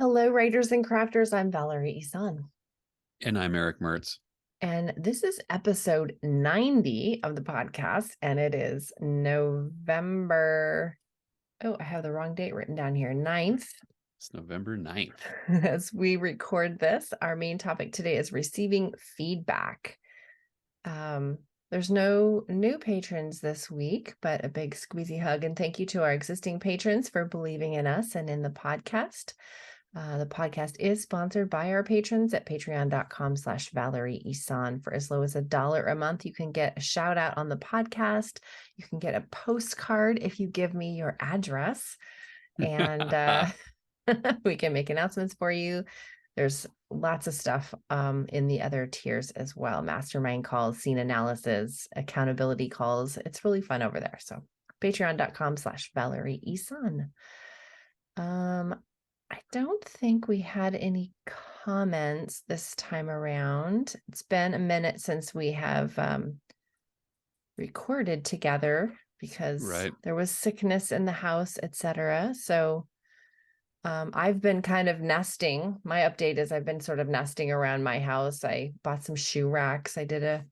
Hello, writers and crafters. I'm Valerie Isan. And I'm Eric Mertz. And this is episode 90 of the podcast. And it is November. Oh, I have the wrong date written down here. 9th. It's November 9th. As we record this, our main topic today is receiving feedback. There's no new patrons this week, but a big squeezy hug and thank you to our existing patrons for believing in us and in the podcast. The podcast is sponsored by our patrons at patreon.com/Valerie Isan. For as low as $1 a month, you can get a shout out on the podcast. You can get a postcard if you give me your address, and we can make announcements for you. There's lots of stuff in the other tiers as well. Mastermind calls, scene analysis, accountability calls. It's really fun over there. So patreon.com/Valerie Isan. I don't think we had any comments this time around. It's been a minute since we have recorded together because there was sickness in the house, etc. So I've been kind of nesting. My update is I've been sort of nesting around my house. I bought some shoe racks. I did a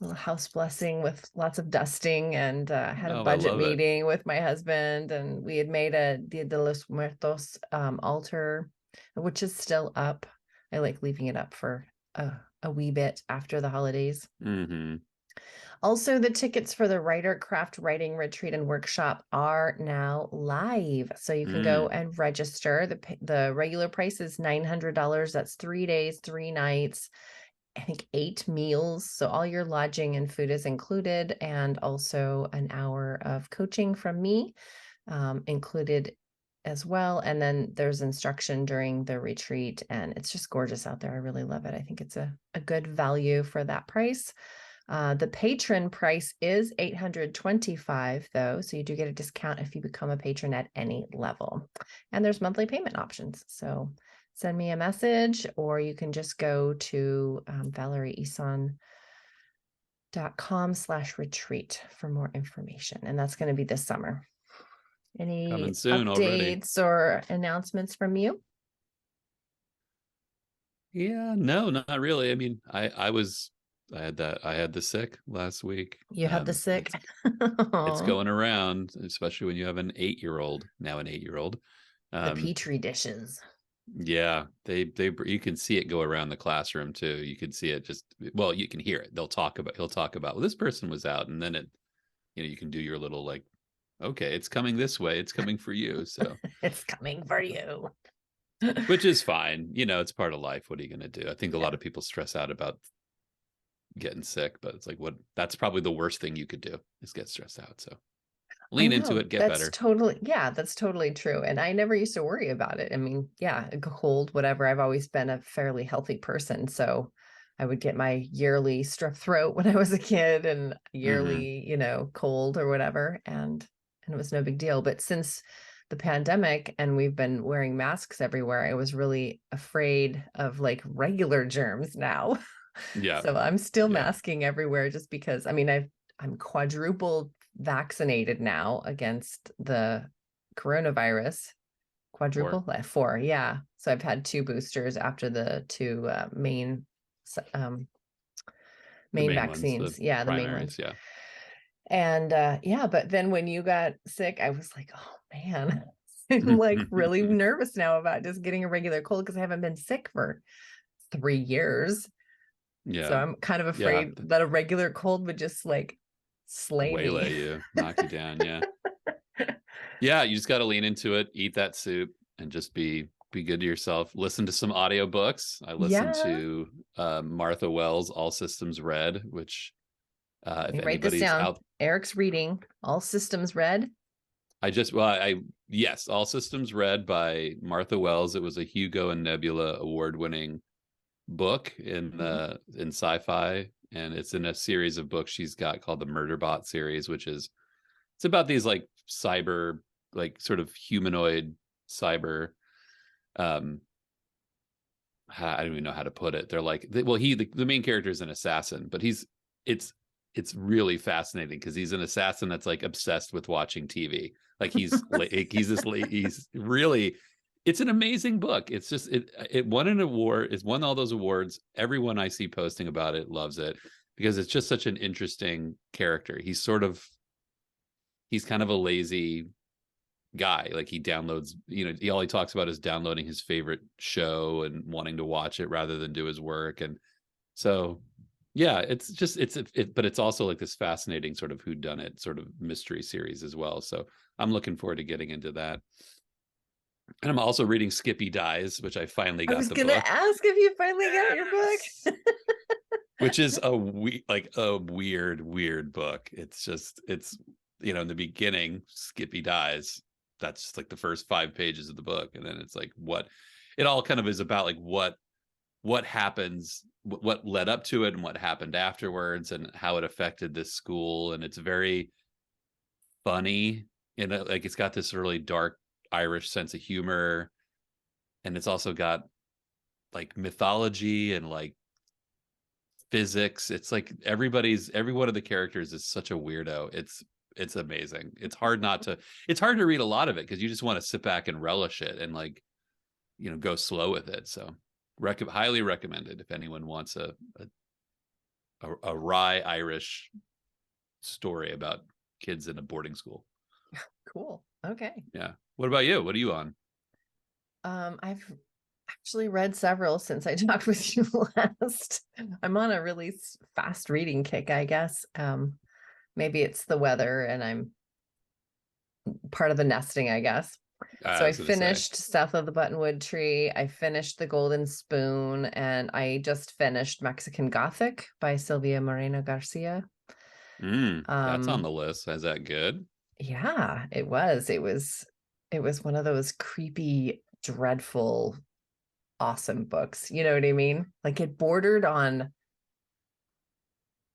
little house blessing with lots of dusting and had a budget meeting with my husband. And we had made a Dia de los Muertos altar, which is still up. I like leaving it up for a wee bit after the holidays. Mm-hmm. Also, the tickets for the Writer Craft Writing Retreat and Workshop are now live. So you can go and register. The regular price is $900. That's 3 days, 3 nights, I think 8 meals. So all your lodging and food is included, and also an hour of coaching from me included as well. And then there's instruction during the retreat, and it's just gorgeous out there. I really love it. I think it's a good value for that price. The patron price is $825 though, so you do get a discount if you become a patron at any level. And there's monthly payment options. So send me a message, or you can just go to ValerieIsan.com/retreat for more information. And that's going to be this summer. Any coming soon updates already. or announcements from you? Yeah, no, not really. I mean, I had the sick last week. You have the sick. It's going around, especially when you have an 8-year-old, now an 8-year-old. The Petri dishes. Yeah, they you can see it go around the classroom too. You can see it you can hear it. He'll talk about, well, this person was out, and then you can do your little like, okay, it's coming this way. It's coming for you. So it's coming for you. Which is fine. It's part of life. What are you going to do? I think a lot of people stress out about getting sick, but it's like, that's probably the worst thing you could do is get stressed out. So lean into it, get better. That's totally true. And I never used to worry about it. I mean, yeah, a cold, whatever. I've always been a fairly healthy person. So I would get my yearly strep throat when I was a kid, and yearly, cold or whatever. And it was no big deal. But since the pandemic and we've been wearing masks everywhere, I was really afraid of like regular germs now. Yeah. So I'm still masking everywhere just because, I mean, I'm quadruple vaccinated now against the coronavirus. Quadruple? 4. Yeah. So I've had 2 boosters after the 2 main vaccines. Ones, the main ones. Yeah. And but then when you got sick, I was like, oh man, I'm like really nervous now about just getting a regular cold because I haven't been sick for 3 years. Yeah. So I'm kind of afraid that a regular cold would just like waylay you, knock you down. Yeah. Yeah. You just got to lean into it, eat that soup, and just be good to yourself. Listen to some audiobooks. I listened to Martha Wells' All Systems Red, which if write this down. Eric's reading All Systems Red. Yes, All Systems Red by Martha Wells. It was a Hugo and Nebula award-winning book in sci-fi, and it's in a series of books she's got called the Murderbot series, which is it's about these like cyber, like sort of humanoid cyber I don't even know how to put it. They're like, the main character is an assassin, but it's really fascinating because he's an assassin that's like obsessed with watching TV. Like he's really It's an amazing book. It's just it won an award. It's won all those awards. Everyone I see posting about it loves it because it's just such an interesting character. He's kind of a lazy guy. Like he downloads, all he talks about is downloading his favorite show and wanting to watch it rather than do his work. And so, yeah, it's just but it's also like this fascinating sort of whodunit sort of mystery series as well. So I'm looking forward to getting into that. And I'm also reading Skippy Dies, which I finally I got was the gonna book, ask if you finally got your book. which is a weird book. It's in the beginning, Skippy dies. That's like the first 5 pages of the book, and then it's like what it all kind of is about, like what happens, what led up to it, and what happened afterwards, and how it affected this school. And it's very funny, like it's got this really dark Irish sense of humor, and it's also got like mythology and like physics. It's like every one of the characters is such a weirdo. It's amazing. It's hard to read a lot of it because you just want to sit back and relish it and like go slow with it. So highly recommended if anyone wants a wry Irish story about kids in a boarding school. Cool. Okay. Yeah. What about you? What are you on? I've actually read several since I talked with you last. I'm on a really fast reading kick, I guess. Maybe it's the weather and I'm part of the nesting, I guess. So I I was gonna say. finished South of the Buttonwood Tree. I finished The Golden Spoon, and I just finished Mexican Gothic by Silvia Moreno Garcia. That's on Um, the list. Is that good? yeah, it was. It was one of those creepy, dreadful, awesome books. You know what I mean? Like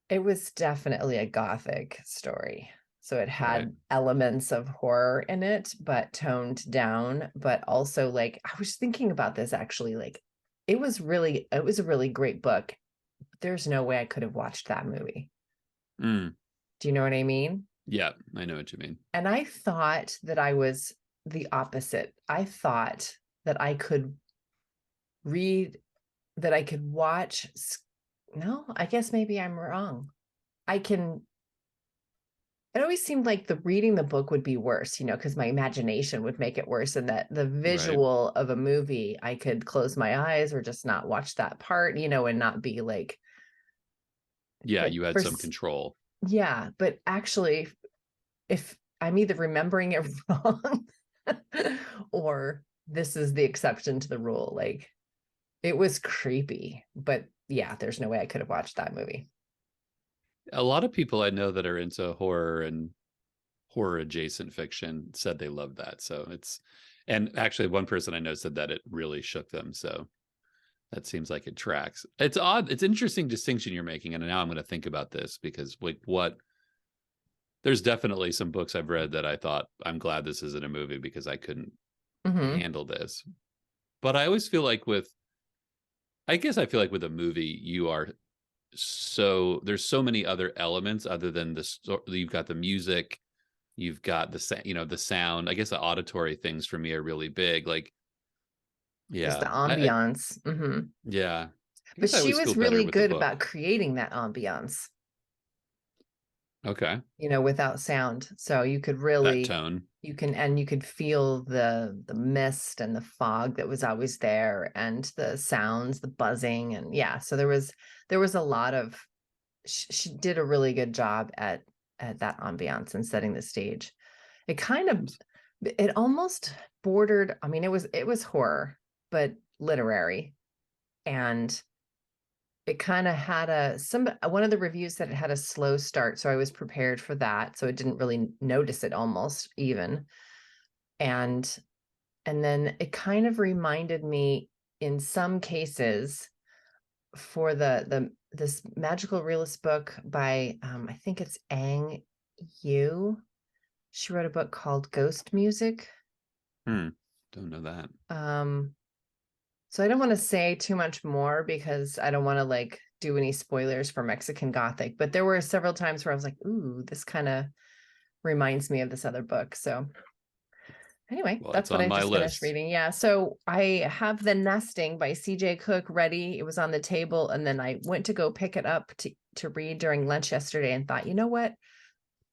it was definitely a Gothic story. So it Right. had elements of horror in it, but toned down. But also, like, I was thinking about this actually, like, it was a really great book. There's no way I could have watched that movie. Mm. Do you know what I mean? Yeah, I know what you mean. And I thought that I was the opposite. I thought that I could read, that I could watch. No, I guess maybe I'm wrong. I can It always seemed like the reading the book would be worse, because my imagination would make it worse, and that the Right. visual of a movie, I could close my eyes or just not watch that part, and not be like, Yeah, but you had some control. yeah, but actually, if I'm either remembering it wrong or this is the exception to the rule, like it was creepy, but yeah, there's no way I could have watched that movie. A lot of people I know that are into horror and horror adjacent fiction said they loved that. And actually one person I know said that it really shook them. So that seems like it tracks. It's odd. It's an interesting distinction you're making. And now I'm going to think about this because there's definitely some books I've read that I thought I'm glad this isn't a movie because I couldn't handle this. But I always feel like I feel like with a movie, there's so many other elements other than you've got the music, you've got the sound. I guess the auditory things for me are really big. Like, Just the yeah, ambiance. yeah. I But guess I she always feel was better really with the good book. about creating that ambiance, Okay, without sound. So you could that really, tone. you could feel the mist and the fog that was always there, and the sounds, the buzzing, and yeah. So there was a lot of. She did a really good job at that ambiance and setting the stage. It almost bordered. I mean, it was horror, but literary, and it kind of had one of the reviews said it had a slow start, so I was prepared for that, so I didn't really notice it almost even. And and then it kind of reminded me in some cases for this magical realist book by I think it's Ang Yu. She wrote a book called Ghost Music. Don't know that. So I don't want to say too much more because I don't want to like do any spoilers for Mexican Gothic, but there were several times where I was like, ooh, this kind of reminds me of this other book. So Anyway, Well, it's that's what on I my just finished list. reading. Yeah. So I have The Nesting by CJ Cook ready. It was on the table. And then I went to go pick it up to read during lunch yesterday and thought, you know what?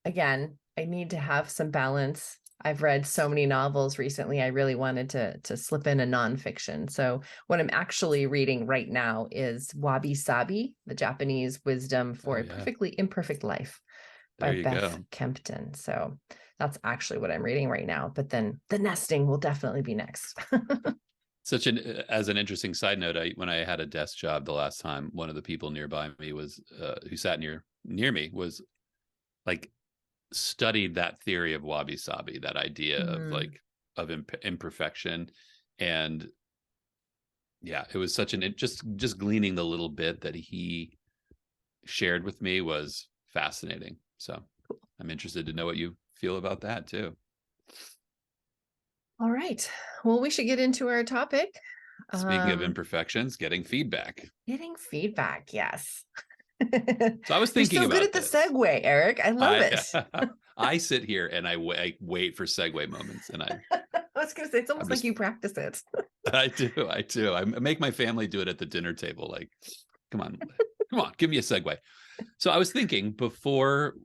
Again, I need to have some balance. I've read so many novels recently. I really wanted to slip in a nonfiction. So what I'm actually reading right now is Wabi Sabi, the Japanese wisdom Oh for a yeah, perfectly imperfect life by there you Beth go. Kempton. So that's actually what I'm reading right now. But then The Nesting will definitely be next. Such an as an interesting side note, when I had a desk job the last time, one of the people nearby me was who sat near me was like studied that theory of wabi sabi, that idea of Mm, like of imperfection, and yeah, it was such an just gleaning the little bit that he shared with me was fascinating. So I'm interested to know what you feel about that too. all right. Well, we should get into our topic. Speaking of Um, imperfections, getting feedback. Getting feedback. Yes. So I was You're thinking so good about at the this. segue, Eric. I love I it. I sit here and I wait for segue moments, and I was going to say, it's I'm almost like just you practice it. I make my family do it at the dinner table. Like, come on, come on, give me a segue. So I was thinking before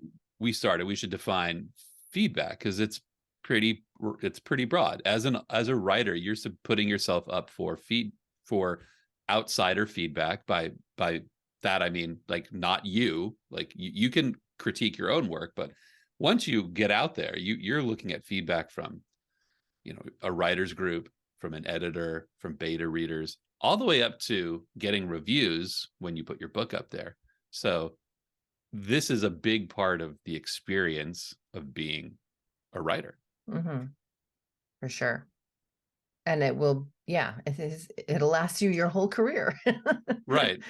we started, we should define feedback because pretty it's pretty broad. As a writer, you're putting yourself up for outsider feedback. By that I mean like not you. Like you can critique your own work, but once you get out there, you're looking at feedback from a writer's group, from an editor, from beta readers, all the way up to getting reviews when you put your book up there. So this is a big part of the experience of being a writer. Hmm. For sure. And it will, yeah, it'll last you your whole career. Right.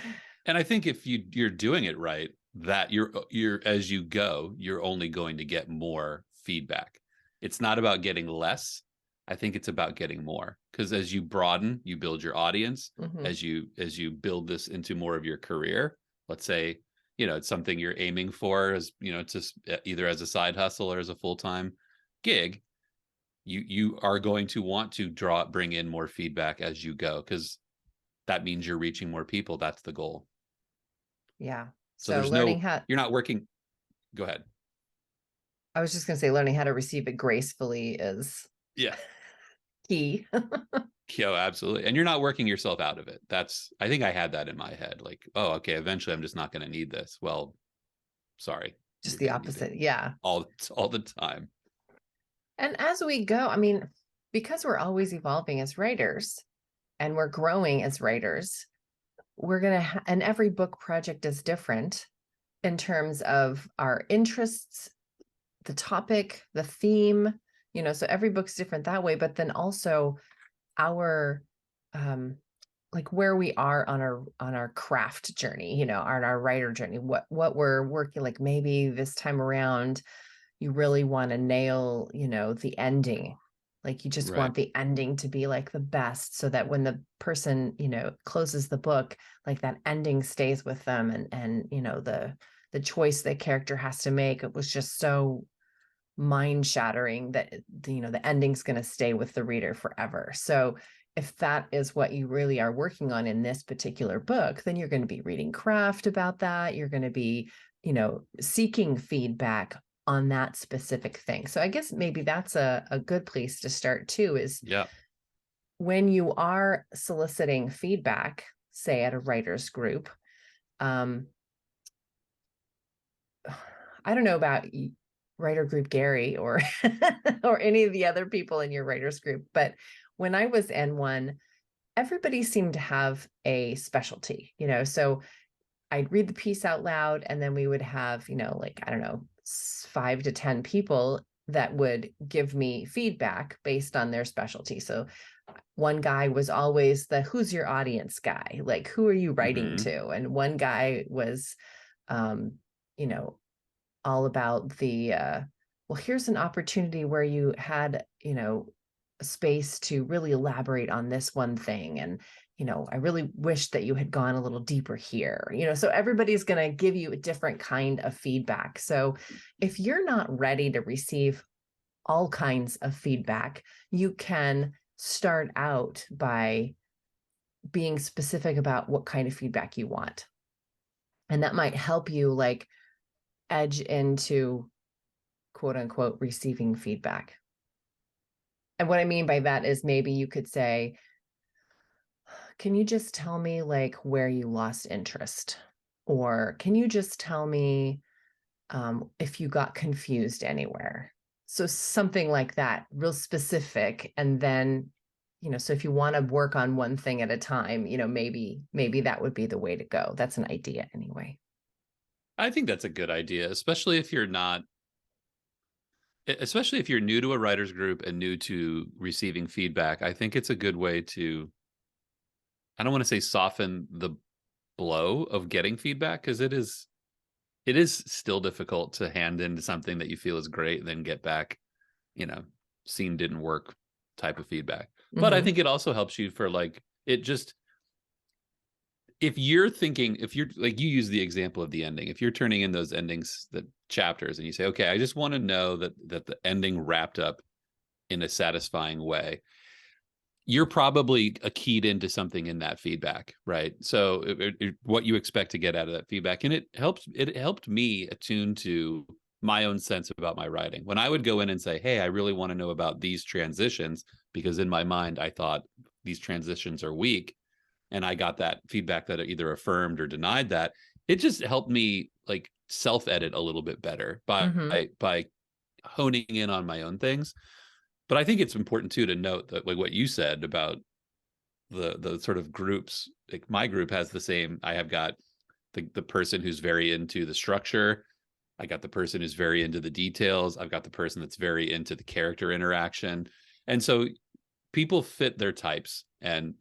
And I think if you're doing it right, that you're as you go, you're only going to get more feedback. It's not about getting less. I think it's about getting more, because as you broaden, you build your audience. Hmm. As you build this into more of your career, let's say, it's something you're aiming for as, just either as a side hustle or as a full-time gig, you are going to want to bring in more feedback as you go, because that means you're reaching more people. That's the goal. Yeah. So So learning how, you're not working. Go ahead. I was just going to say, learning how to receive it gracefully is Yeah. key. Yeah, absolutely. And you're not working yourself out of it. I think I had that in my head. Like, oh, okay, eventually I'm just not going to need this. Well, sorry. Just You're the going to need it opposite. Yeah. all the time. And as we go, I mean, because we're always evolving as writers and we're growing as writers, we're going to, and every book project is different in terms of our interests, the topic, the theme, so every book's different that way, but then also our, um, like where we are on our craft journey, on our writer journey, what we're working, like maybe this time around you really want to nail, the ending. Like you just Right. want the ending to be like the best so that when the person, closes the book, like that ending stays with them and the choice the character has to make, it was just so mind shattering that the ending's going to stay with the reader forever. So if that is what you really are working on in this particular book, then you're going to be reading craft about that. You're going to be, seeking feedback on that specific thing. So I guess maybe that's a good place to start too, is Yeah. when you are soliciting feedback, say at a writer's group. um, I don't know about writer group Gary or or any of the other people in your writers group, but when I was in one, everybody seemed to have a specialty, so I'd read the piece out loud and then we would have, like, I don't know, 5 to 10 people that would give me feedback based on their specialty. So one guy was always the who's your audience guy, like who are you writing Hmm. to? And one guy was um, you know, all about the well, here's an opportunity where you had, a space to really elaborate on this one thing. And, I really wish that you had gone a little deeper here, so everybody's going to give you a different kind of feedback. So if you're not ready to receive all kinds of feedback. You can start out by being specific about what kind of feedback you want. And that might help you like edge into quote unquote receiving feedback. And what I mean by that is maybe you could say, can you just tell me like where you lost interest? Or can you just tell me if you got confused anywhere? So something like that, real specific. And then, so if you want to work on one thing at a time, maybe that would be the way to go. That's an idea anyway. I think that's a good idea, especially if you're new to a writer's group and new to receiving feedback. I think it's a good way to, I don't want to say soften the blow of getting feedback, because it is still difficult to hand into something that you feel is great and then get back, scene didn't work type of feedback. But I think it also helps you for like, it just, if you're like, you use the example of the ending, if you're turning in those endings, the chapters, and you say, okay, I just want to know that the ending wrapped up in a satisfying way, you're probably keyed into something in that feedback, right? So what you expect to get out of that feedback. And it helped me attune to my own sense about my writing. When I would go in and say, hey, I really want to know about these transitions, because in my mind, I thought these transitions are weak, and I got that feedback that either affirmed or denied that, it just helped me like self-edit a little bit better by honing in on my own things. But I think it's important too to note that, like what you said about the sort of groups, like my group has the same. I have got the person who's very into the structure. I got the person who's very into the details. I've got the person that's very into the character interaction. And so people fit their types, and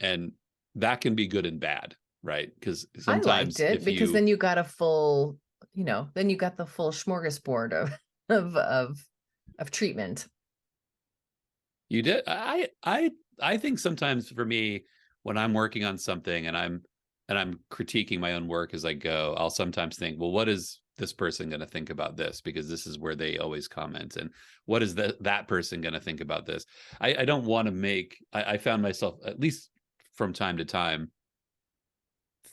that can be good and bad, right? Because sometimes I liked it because then you got a full, then you got the full smorgasbord of treatment. You did. I think sometimes for me, when I'm working on something and I'm critiquing my own work as I go, I'll sometimes think, well, what is this person going to think about this? Because this is where they always comment. And what is that person going to think about this? I don't want to make, I found myself, at least from time to time,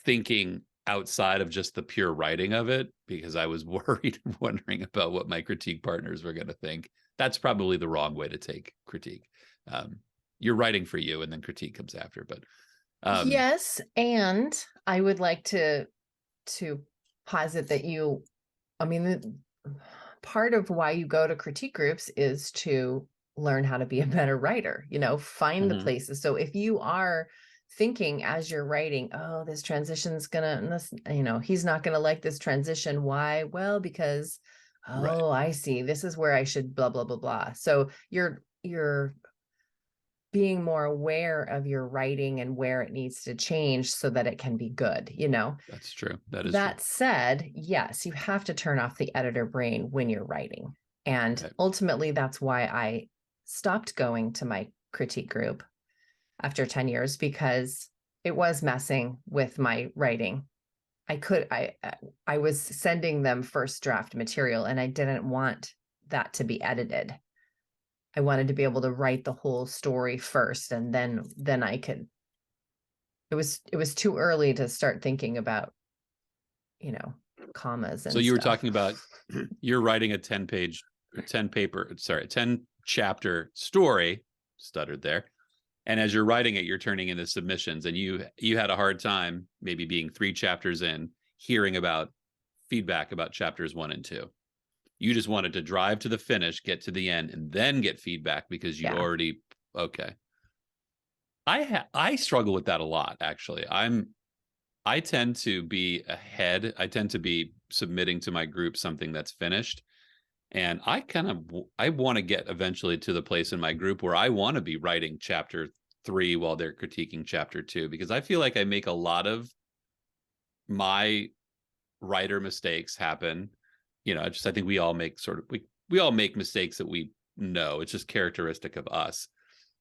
thinking outside of just the pure writing of it, because I was worried and wondering about what my critique partners were going to think. That's probably the wrong way to take critique. You're writing for you, and then critique comes after. But yes, and I would like to posit that part of why you go to critique groups is to learn how to be a better writer. Find the places. So if you are thinking as you're writing, oh, this transition's he's not gonna like this transition. Why? Well, because right. I see, this is where I should blah blah blah blah. So you're being more aware of your writing and where it needs to change so that it can be good. That's true. That is that true. said, yes, you have to turn off the editor brain when you're writing, and Right. ultimately that's why I stopped going to my critique group after 10 years, because it was messing with my writing. I was sending them first draft material, and I didn't want that to be edited. I wanted to be able to write the whole story first, and then I could. It was too early to start thinking about, commas and So you were stuff. talking about you're writing a 10 chapter story, stuttered there. And as you're writing it, you're turning into submissions, and you had a hard time maybe being 3 chapters in, hearing about feedback about chapters 1 and 2. You just wanted to drive to the finish, get to the end, and then get feedback because you already, okay. I struggle with that a lot, actually. I tend to be ahead. I tend to be submitting to my group something that's finished. And I want to get eventually to the place in my group where I want to be writing chapter 3 while they're critiquing chapter 2, because I feel like I make a lot of my writer mistakes happen. I think we all make we all make mistakes that we know. It's just characteristic of us.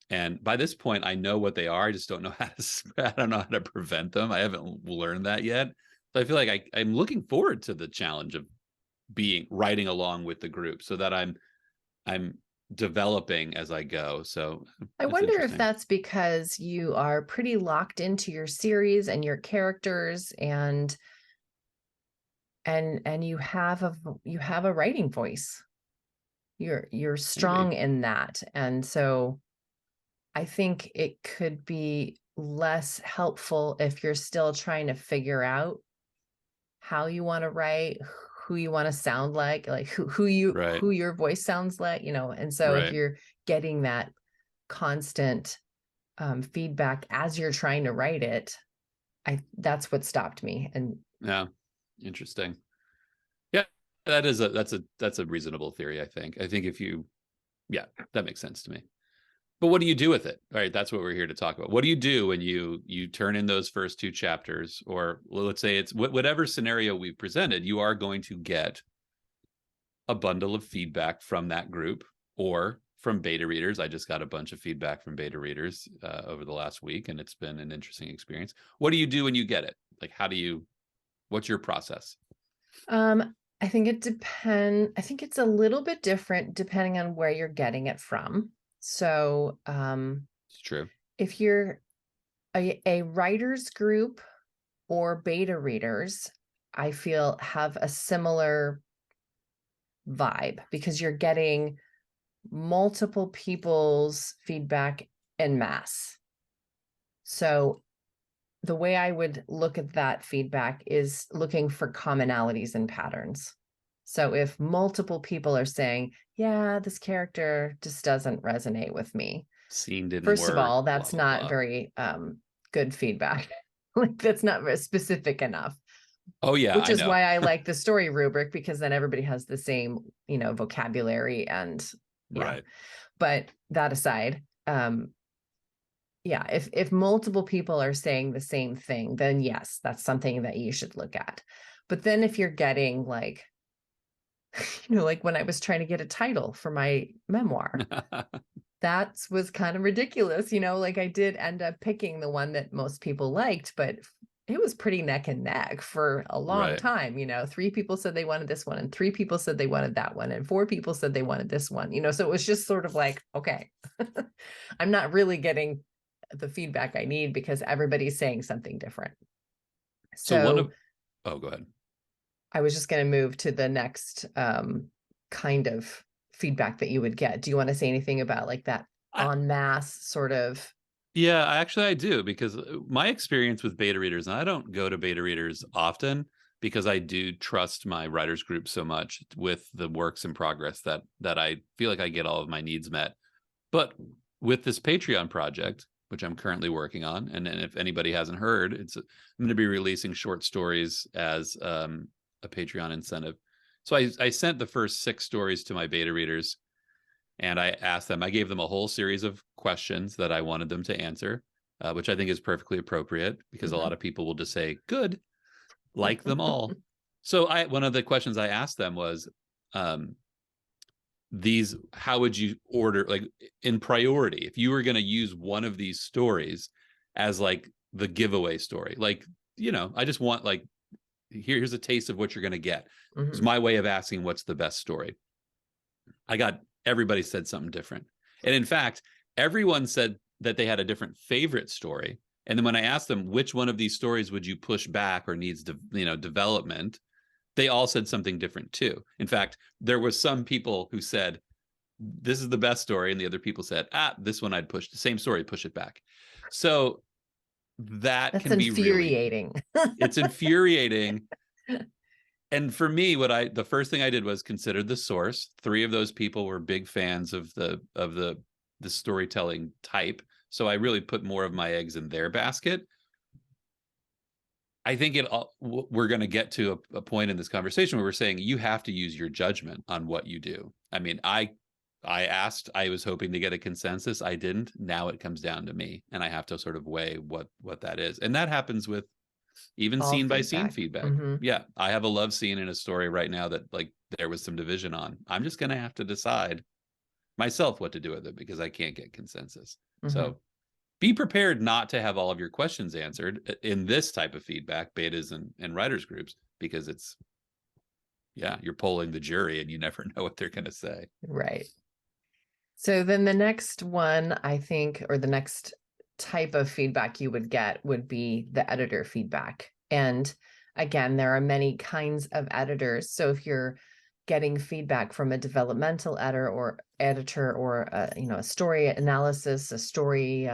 And by this point, I know what they are. I just don't know I don't know how to prevent them. I haven't learned that yet. So I feel like I'm looking forward to the challenge of writing along with the group, so that I'm developing as I go. So I that's wonder if interesting. that's because you are pretty locked into your series and your characters, and you have a writing voice. You're Maybe. strong in that. And so I think it could be less helpful if you're still trying to figure out how you want to write, who you want to sound like Right. who your voice sounds like, and so if Right. you're getting that constant feedback as you're trying to write it, that's what stopped me. And Yeah. Interesting. Yeah. That's a reasonable theory, I think. I think if you, yeah, that makes sense to me. But what do you do with it? All right, that's what we're here to talk about. What do you do when you turn in those first two chapters, or let's say it's whatever scenario we've presented, you are going to get a bundle of feedback from that group or from beta readers. I just got a bunch of feedback from beta readers over the last week, and it's been an interesting experience. What do you do when you get it? Like, what's your process? I think I think it's a little bit different depending on where you're getting it from. So It's true. if you're a writers group or beta readers, I feel have a similar vibe because you're getting multiple people's feedback en masse. So the way I would look at that feedback is looking for commonalities and patterns. So if multiple people are saying, yeah, this character just doesn't resonate with me. Scene didn't First of work, all, blah that's blah not blah. very good feedback. Like that's not very specific enough, Oh yeah, which I is know. why I like the story rubric, because then everybody has the same, vocabulary and yeah. Right. But that aside, yeah, if multiple people are saying the same thing, then yes, that's something that you should look at. But then if you're getting like, like when I was trying to get a title for my memoir, that was kind of ridiculous, like I did end up picking the one that most people liked, but it was pretty neck and neck for a long Right. time. Three people said they wanted this one, and three people said they wanted that one, and four people said they wanted this one, so it was just sort of like, okay, I'm not really getting the feedback I need because everybody's saying something different. So one So of oh, go ahead. I was just going to move to the next kind of feedback that you would get. Do you want to say anything about like that I, en masse sort of? Yeah, actually, I do because my experience with beta readers, and I don't go to beta readers often because I do trust my writers group so much with the works in progress that I feel like I get all of my needs met. But with this Patreon project, which I'm currently working on, and if anybody hasn't heard, I'm going to be releasing short stories as a Patreon incentive. So I sent the first 6 stories to my beta readers, and I gave them a whole series of questions that I wanted them to answer, which I think is perfectly appropriate because a lot Mhm. of people will just say, good, like them all. So one of the questions I asked them was, um, how would you order, like in priority, if you were going to use one of these stories as like the giveaway story, like, I just want like, here's a taste of what you're going to get. It's Mhm. my way of asking what's the best story. Everybody said something different. And in fact, everyone said that they had a different favorite story. And then when I asked them which one of these stories would you push back or needs development, they all said something different too. In fact, there was some people who said this is the best story, and the other people said, this one I'd push the same story, push it back. So that That's can be really, infuriating. it's infuriating. And for me, the first thing I did was consider the source. 3 of those people were big fans of the storytelling type, so I really put more of my eggs in their basket. I think we're going to get to a point in this conversation where we're saying you have to use your judgment on what you do. I mean, I was hoping to get a consensus. I didn't. Now it comes down to me, and I have to sort of weigh what that is. And that happens with even All scene by scene feedback. feedback. Hmm. Yeah, I have a love scene in a story right now that like there was some division on. I'm just going to have to decide myself what to do with it because I can't get consensus. Hmm. So be prepared not to have all of your questions answered in this type of feedback, betas and writers groups, because you're polling the jury and you never know what they're going to say. Right. So then the next one, I think, or the next type of feedback you would get would be the editor feedback. And again, there are many kinds of editors. So if you're getting feedback from a developmental editor or a story analysis, a story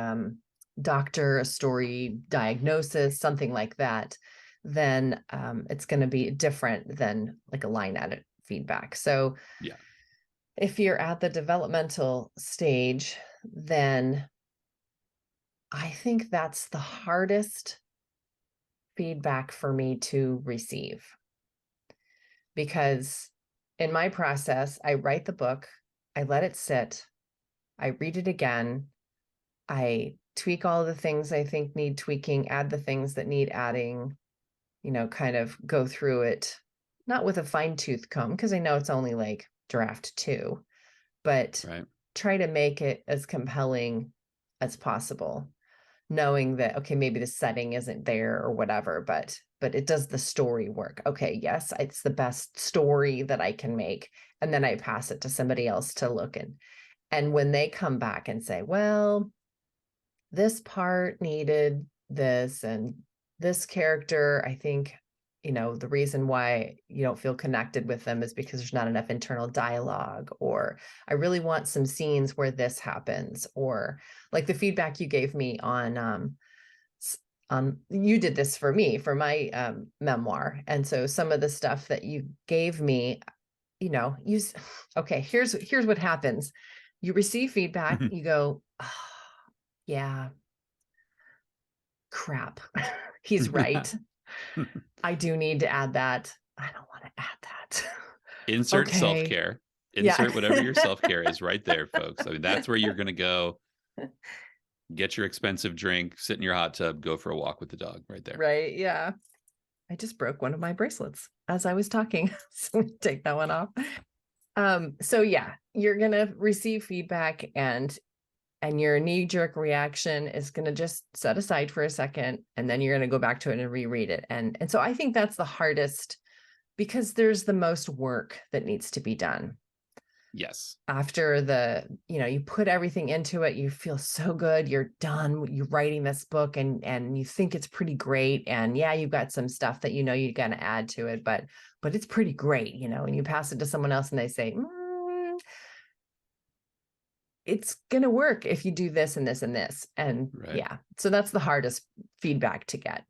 doctor, a story diagnosis, something like that, then it's going to be different than like a line edit feedback. So Yeah. if you're at the developmental stage, then I think that's the hardest feedback for me to receive, because in my process, I write the book, I let it sit, I read it again, I tweak all the things I think need tweaking, add the things that need adding, kind of go through it, not with a fine tooth comb, because I know it's only like draft 2, but Right. try to make it as compelling as possible, knowing that, okay, maybe the setting isn't there or whatever, but it does the story work. Okay, yes, it's the best story that I can make. And then I pass it to somebody else to look in. And when they come back and say, well, this part needed this, and this character, I think, the reason why you don't feel connected with them is because there's not enough internal dialogue, or I really want some scenes where this happens, or like the feedback you gave me on you did this for me for my memoir. And so some of the stuff that you gave me, okay, here's what happens. You receive feedback, you go, oh, yeah, crap. He's right. I do need to add that. I don't want to add that. Insert Okay. self-care. Yeah. Insert whatever your self-care is right there, folks. I mean, that's where you're going to go get your expensive drink, sit in your hot tub, go for a walk with the dog right there. Right. Yeah. I just broke one of my bracelets as I was talking. So take that one off. So yeah, you're going to receive feedback, and your knee-jerk reaction is going to just set aside for a second, and then you're going to go back to it and reread it. And so I think that's the hardest, because there's the most work that needs to be done. Yes. After you put everything into it, you feel so good, you're done, you're writing this book, and you think it's pretty great. And yeah, you've got some stuff that you're going to add to it, but it's pretty great, and you pass it to someone else and they say, it's going to work if you do this and this and this. And right. Yeah, so that's the hardest feedback to get.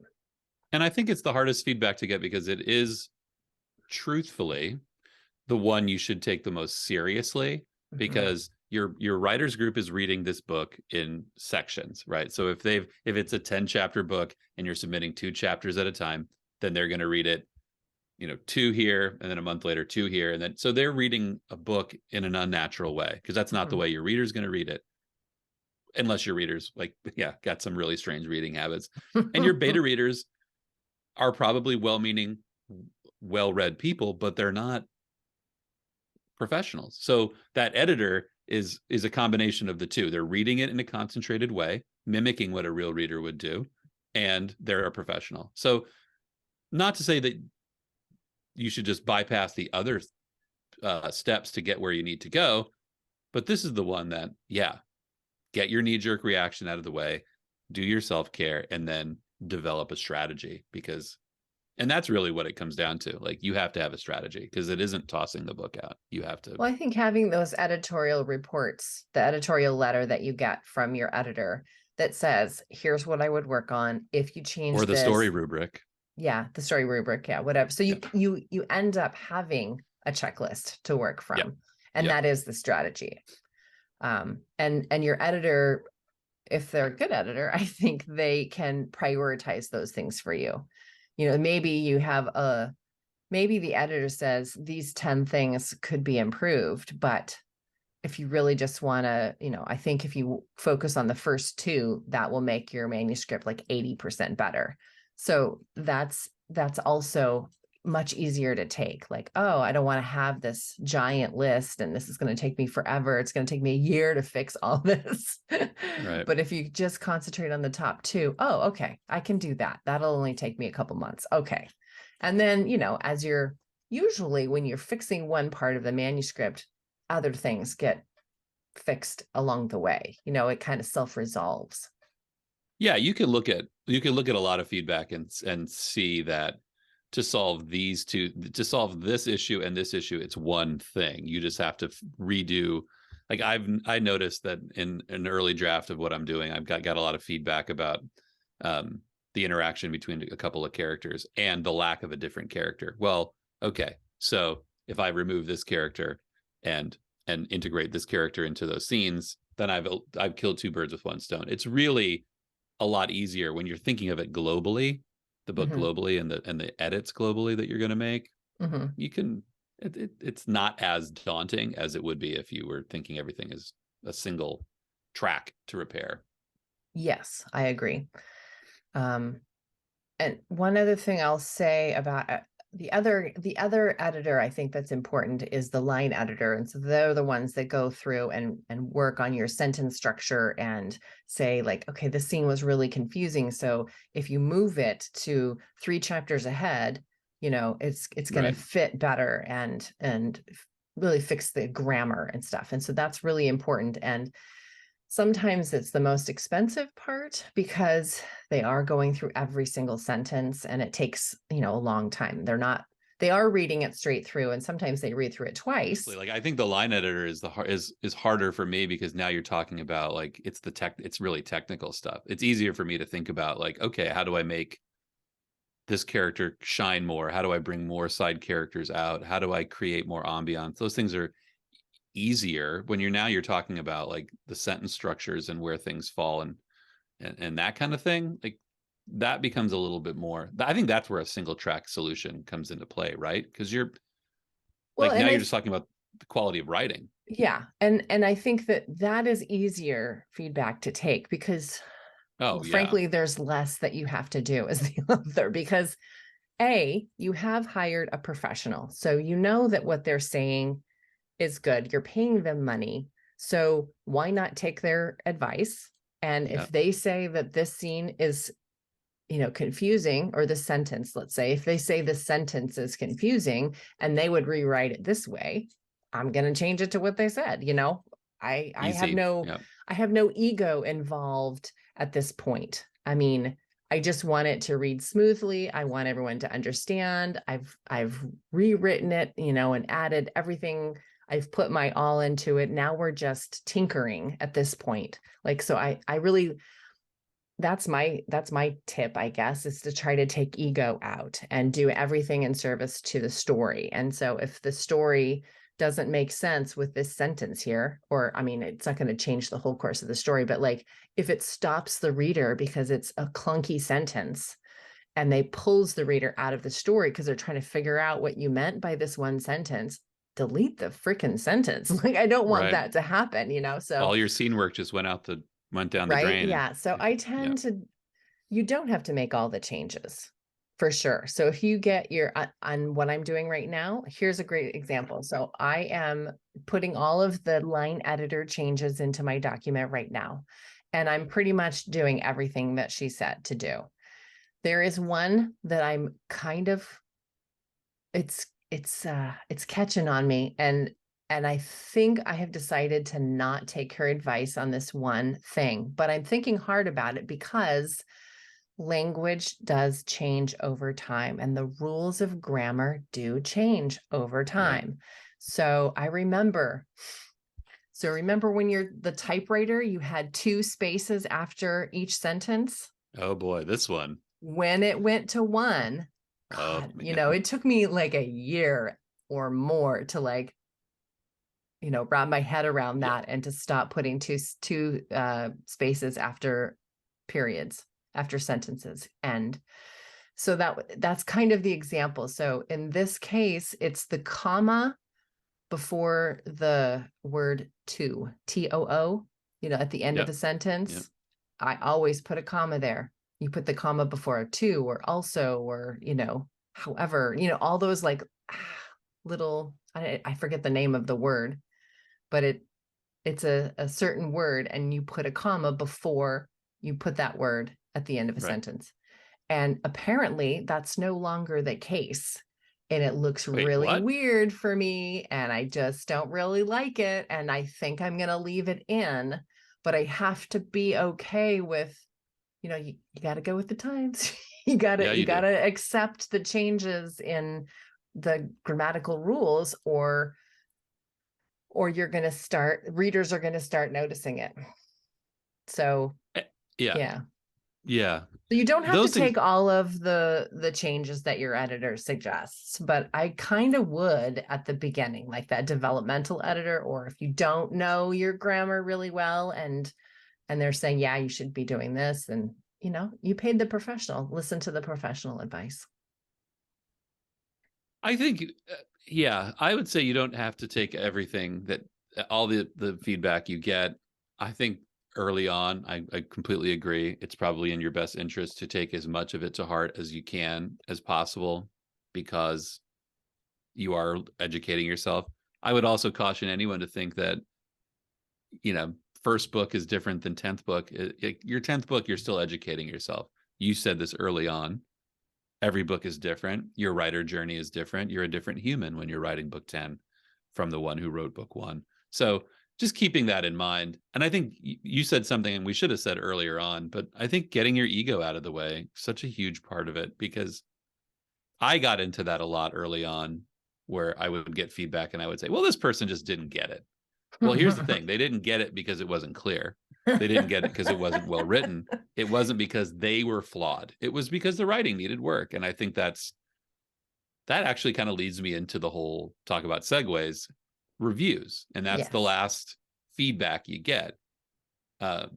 And I think it's the hardest feedback to get because it is truthfully the one you should take the most seriously, because your writers group is reading this book in sections, right? So if it's a 10 chapter book and you're submitting 2 chapters at a time, then they're going to read it, 2 here, and then a month later 2 here, and then so they're reading a book in an unnatural way, because that's not the way your reader's going to read it, unless your readers got some really strange reading habits. And your beta readers are probably well-meaning, well-read people, but they're not professionals. So that editor is a combination of the two. They're reading it in a concentrated way, mimicking what a real reader would do, and they're a professional. So not to say that you should just bypass the other steps to get where you need to go, but this is the one that, get your knee-jerk reaction out of the way, do your self-care, and then develop a strategy, and that's really what it comes down to. Like, you have to have a strategy, because it isn't tossing the book out. You have to. Well, I think having those editorial reports, the editorial letter that you get from your editor that says, here's what I would work on if you change or the this. Story rubric. Yeah, the story rubric. Yeah, whatever. So you end up having a checklist to work from, and that is the strategy. And your editor, if they're a good editor, I think they can prioritize those things for you. Maybe you have maybe the editor says these 10 things could be improved, but if you really just want to, I think if you focus on the first 2, that will make your manuscript like 80% better. So that's also much easier to take. Like, oh, I don't want to have this giant list and this is going to take me forever. It's going to take me a year to fix all this. Right. But if you just concentrate on the top 2, oh, okay, I can do that. That'll only take me a couple months. Okay. And then, as usually when you're fixing one part of the manuscript, other things get fixed along the way. It kind of self-resolves. Yeah, you can look at a lot of feedback and see that to solve this issue and this issue, it's one thing. You just have to redo. Like I noticed that in an early draft of what I'm doing, I've got a lot of feedback about the interaction between a couple of characters and the lack of a different character. Well, okay, so if I remove this character and integrate this character into those scenes, then I've killed two birds with one stone. It's really a lot easier when you're thinking of it globally, the book Hmm. globally, and the edits globally that you're going to make. Hmm. You can it's not as daunting as it would be if you were thinking everything is a single track to repair. Yes, I agree. Um, and one other thing I'll say about the other editor I think that's important is the line editor. And so they're the ones that go through and work on your sentence structure and say like, okay, this scene was really confusing. So if you move it to 3 chapters ahead, it's going to Right. fit better and really fix the grammar and stuff. And so that's really important. And sometimes it's the most expensive part because they are going through every single sentence and it takes, a long time. They are reading it straight through and sometimes they read through it twice. Like I think the line editor is harder for me because now you're talking about like it's really technical stuff. It's easier for me to think about like, okay, how do I make this character shine more? How do I bring more side characters out? How do I create more ambiance? Those things are easier when you're talking about like the sentence structures and where things fall and that kind of thing. Like that becomes a little bit more. I think that's where a single track solution comes into play, right? Because you're Well, like now and you're just talking about the quality of writing. yeah, and I think that is easier feedback to take because, Oh well, yeah, frankly, there's less that you have to do as the author because you have hired a professional. So you know that what they're saying is good. You're paying them money. So why not take their advice? And yeah, if they say that this scene is, confusing, or the sentence, let's say, if they say the sentence is confusing and they would rewrite it this way, I'm going to change it to what they said. I have easy. no, Yeah, I have no ego involved at this point. I mean, I just want it to read smoothly. I want everyone to understand. I've rewritten it, and added everything. I've put my all into it. Now we're just tinkering at this point. Like, so I really, that's my tip, I guess, is to try to take ego out and do everything in service to the story. And so if the story doesn't make sense with this sentence here, or I mean, it's not going to change the whole course of the story, but like if it stops the reader because it's a clunky sentence and they pulls the reader out of the story because they're trying to figure out what you meant by this one sentence, delete the freaking sentence. Like I don't want right. that to happen, so All your scene work just went down the right. drain, and Yeah. So I yeah, tend to, you don't have to make all the changes for sure. So if you get your, on what I'm doing right now, here's a great example. So I am putting all of the line editor changes into my document right now. And I'm pretty much doing everything that she said to do. There is one that I'm kind of, it's catching on me, and I think I have decided to not take her advice on this one thing, but I'm thinking hard about it because language does change over time and the rules of grammar do change over right. time. So remember when you're the typewriter, you had 2 spaces after each sentence. Oh boy, this one. When it went to one, Oh God, man, it took me like a year or more to like, wrap my head around yeah, that and to stop putting two spaces after periods, after sentences end. So that's kind of the example. So in this case, it's the comma before the word to, TOO, at the end of yeah, the yeah, sentence. I always put a comma there. You put the comma before a to or also or, however, all those like little, I forget the name of the word, but it's a certain word and you put a comma before you put that word at the end of a right. sentence. And apparently that's no longer the case. and it looks Wait, really what? weird for me and I just don't really like it and I think I'm going to leave it in, but I have to be okay with, you got to go with the times. Yeah, You you got do. to accept the changes in the grammatical rules, or readers are going to start noticing it. So, Eh, Yeah, yeah. yeah. So you don't have to Those things. take all of the changes that your editor suggests, but I kind of would at the beginning, like that developmental editor, or if you don't know your grammar really well and they're saying, yeah, you should be doing this, and you paid the professional, listen to the professional advice. I think, yeah, I would say you don't have to take everything that all the feedback you get. I think early on, I completely agree. It's probably in your best interest to take as much of it to heart as you can as possible because you are educating yourself. I would also caution anyone to think that, first book is different than 10th book. Your 10th book, you're still educating yourself. You said this early on. Every book is different. Your writer journey is different. You're a different human when you're writing book 10 from the one who wrote book one. So just keeping that in mind. And I think you said something, and we should have said earlier on, but I think getting your ego out of the way, such a huge part of it, because I got into that a lot early on where I would get feedback and I would say, well, this person just didn't get it. Well, here's the thing. They didn't get it because it wasn't clear. They didn't get it because it wasn't well written. It wasn't because they were flawed. It was because the writing needed work. And I think that actually kind of leads me into the whole talk about segues, reviews. And that's the Yes. last feedback you get uh,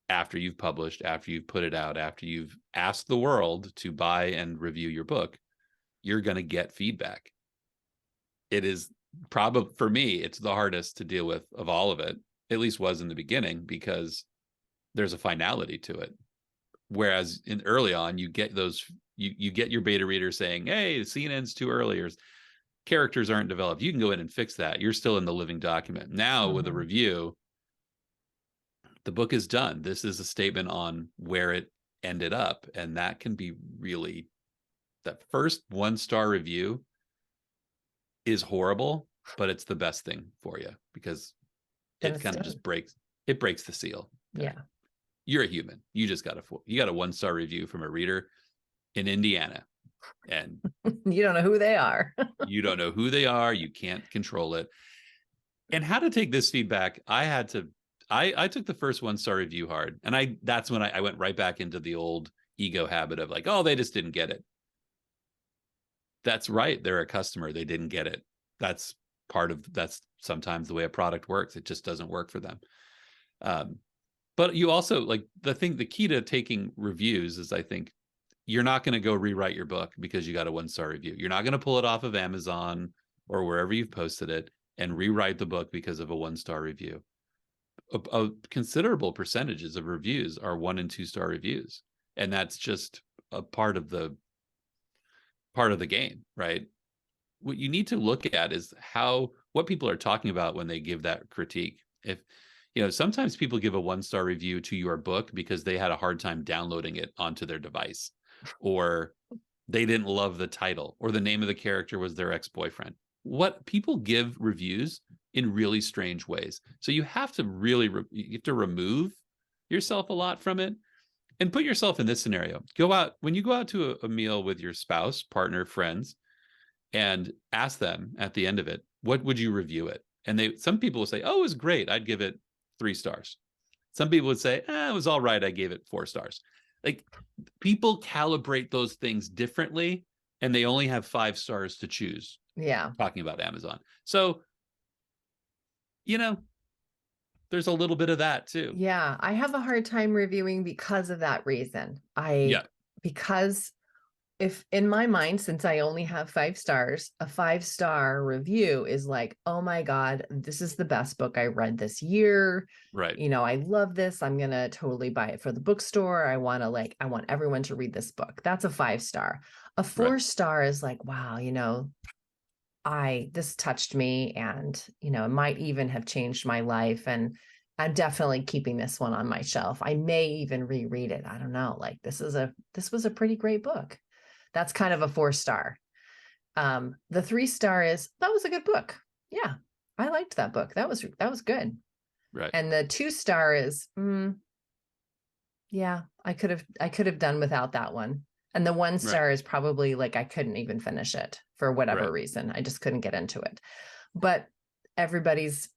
after you've published, after you've put it out, after you've asked the world to buy and review your book. You're going to get feedback. It is probably, for me, it's the hardest to deal with of all of it, at least was in the beginning, because there's a finality to it. Whereas in early on, you get those, you get your beta reader saying, hey, the scene ends too early, or characters aren't developed. You can go in and fix that. You're still in the living document. Now with a review, the book is done. This is a statement on where it ended up. And that can be really, that first 1-star review is horrible, but it's the best thing for you because Then it it's kind of done. just breaks the seal. Okay. Yeah. You're a human. You got a 1-star review from a reader in Indiana, and You don't know who they are. you don't know who they are. You can't control it. And how to take this feedback, I took the first 1-star review hard, and that's when I went right back into the old ego habit of like, oh, they just didn't get it. That's right. They're a customer. They didn't get it. That's sometimes the way a product works. It just doesn't work for them. But you also, like, the key to taking reviews is, I think, you're not going to go rewrite your book because you got a 1-star review. You're not going to pull it off of Amazon or wherever you've posted it and rewrite the book because of a 1-star review. A considerable percentages of reviews are 1 and 2-star reviews. And that's just a part of the game, right? What you need to look at is what people are talking about when they give that critique. If sometimes people give a 1-star review to your book because they had a hard time downloading it onto their device, or they didn't love the title, or the name of the character was their ex-boyfriend. What people give reviews in really strange ways. So you have to remove yourself a lot from it and put yourself in this scenario. When you go out to a meal with your spouse, partner, friends, and ask them at the end of it, what would you review it? And some people will say, oh, it was great. I'd give it 3 stars. Some people would say, it was all right. I gave it 4 stars. Like, people calibrate those things differently, and they only have 5 stars to choose. Yeah. Talking about Amazon. So, there's a little bit of that too. Yeah. I have a hard time reviewing because of that reason. Because if in my mind, since I only have 5 stars, a 5-star review is like, oh my God, this is the best book I read this year. Right. I love this. I'm going to totally buy it for the bookstore. I want everyone to read this book. That's a 5-star. A 4-star is like, wow, this touched me, and, it might even have changed my life. And I'm definitely keeping this one on my shelf. I may even reread it. I don't know. Like, this was a pretty great book. That's kind of a 4-star. The 3-star is, that was a good book. Yeah, I liked that book. That was good. Right. And the 2-star is, yeah, I could have done without that one. And the 1-star Right. is probably like I couldn't even finish it for whatever Right. reason. I just couldn't get into it. But everybody's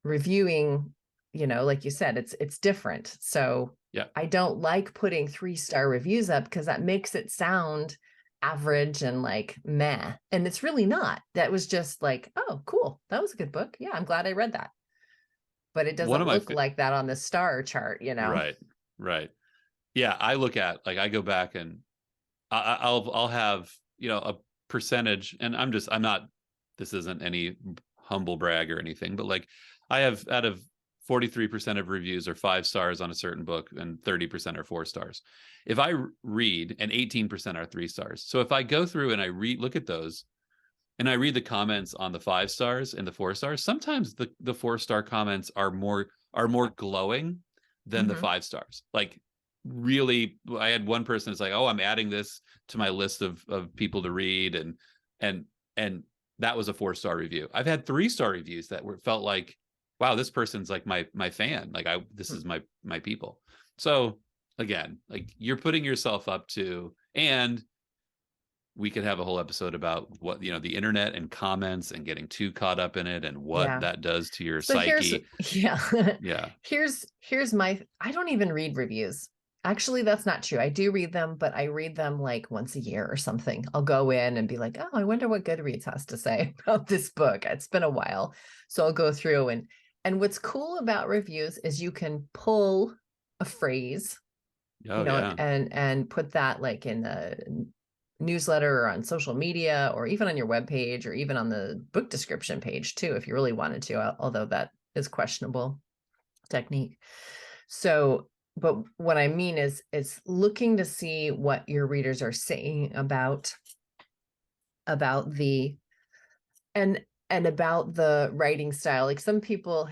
reviewing, like you said, it's different. So Yeah. I don't like putting 3-star reviews up because that makes it sound average and like meh. And it's really not. That was just like, oh, cool. That was a good book. Yeah, I'm glad I read that. But it One doesn't of my look like that on the star chart. right. Right. Yeah, I look at, like, I go back and I'll have, a percentage, and I'm not, this isn't any humble brag or anything, but like, I have, out of 43% of reviews are 5 stars on a certain book and 30% are 4 stars. If I read, and 18% are 3 stars. So if I go through and I look at those and I read the comments on the 5 stars and the 4 stars, sometimes the 4-star comments are more glowing than the Mm-hmm. 5 stars. Like, really, I had one person that's like, oh, I'm adding this to my list of people to read, and and that was a 4-star review. I've had 3-star reviews that felt like, wow, this person's like my fan. Like, this is my people. So again, like, you're putting yourself up to, and we could have a whole episode about what, the internet and comments and getting too caught up in it and what Yeah. that does to your So here's, psyche. yeah, Yeah. here's I don't even read reviews. Actually, that's not true. I do read them, but I read them like once a year or something. I'll go in and be like, oh, I wonder what Goodreads has to say about this book. It's been a while. So I'll go through, and what's cool about reviews is you can pull a phrase, Oh yeah. and put that like in a newsletter or on social media or even on your webpage or even on the book description page too, if you really wanted to, although that is questionable technique. So, but what I mean is looking to see what your readers are saying about the and about the writing style. Like, some people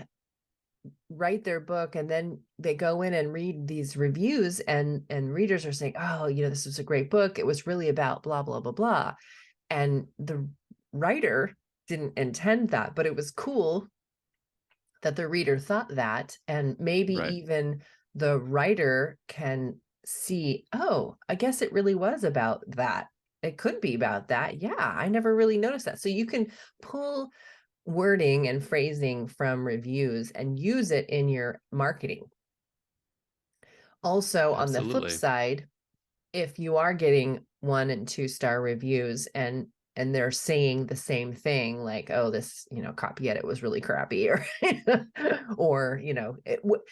write their book and then they go in and read these reviews, and readers are saying, oh, this was a great book, it was really about blah blah blah blah, and the writer didn't intend that, but it was cool that the reader thought that, and maybe Right. even the writer can see, oh, I guess it really was about that. It could be about that. Yeah, I never really noticed that. So you can pull wording and phrasing from reviews and use it in your marketing. Also, on the flip Absolutely. side, if you are getting 1 and 2-star reviews, and they're saying the same thing, like, oh, this, copy edit was really crappy, or or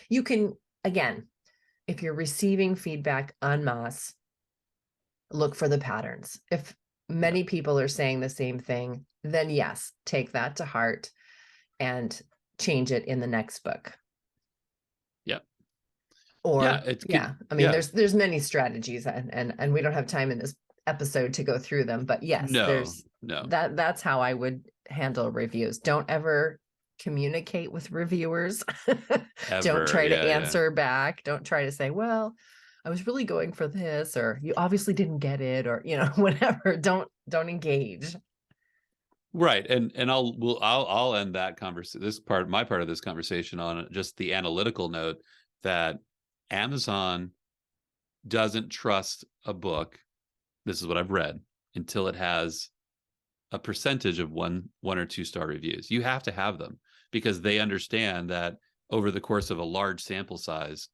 you can, again, if you're receiving feedback en masse, look for the patterns. If Yeah. many people are saying the same thing, then yes, take that to heart and change it in the next book. Yeah. Yeah. Or, It's good. yeah, I mean, Yeah. there's many strategies, and we don't have time in this episode to go through them, but yes, No. there's No. that's how I would handle reviews. Don't ever communicate with reviewers. Don't Ever. try to Yeah. Yeah. answer back. Don't try to say, well, I was really going for this, or you obviously didn't get it, or whatever. Don't engage. Right. And I'll end that conversation, my part of this conversation, on just the analytical note that Amazon doesn't trust a book. This is what I've read, until it has a percentage of one or 2-star reviews. You have to have them, because they understand that over the course of a large sample size,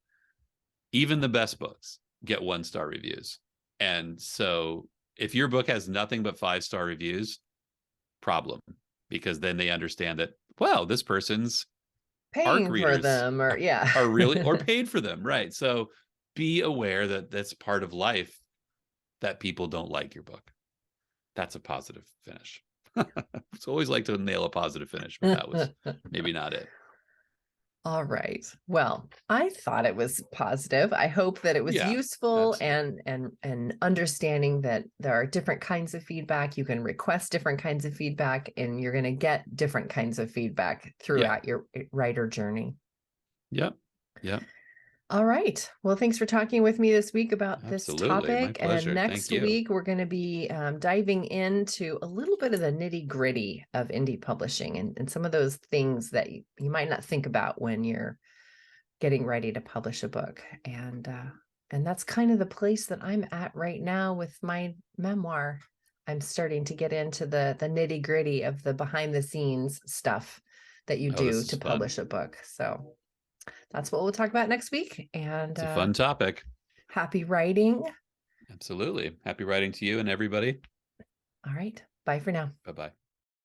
even the best books get 1-star reviews. And so if your book has nothing but 5-star reviews, problem, because then they understand that, well, this person's ARC Paying for readers them, or yeah. are really, or paid for them. Right. So be aware that that's part of life, that people don't like your book. That's a positive finish. It's always like to nail a positive finish, but that was maybe not it. All right. Well, I thought it was positive. I hope that it was Yeah, useful, absolutely. and understanding that there are different kinds of feedback. You can request different kinds of feedback, and you're going to get different kinds of feedback Yeah. throughout your writer journey. Yep. Yep. All right. Well, thanks for talking with me this week about this Absolutely. My topic. And pleasure. Thank next you. week, we're going to be diving into a little bit of the nitty gritty of indie publishing and some of those things that you might not think about when you're getting ready to publish a book. And that's kind of the place that I'm at right now with my memoir. I'm starting to get into the nitty gritty of the behind the scenes stuff that you Oh, this do is to fun. publish a book. So that's what we'll talk about next week. And It's a fun topic. happy writing. Absolutely. Happy writing to you and everybody. All right. Bye for now. Bye bye.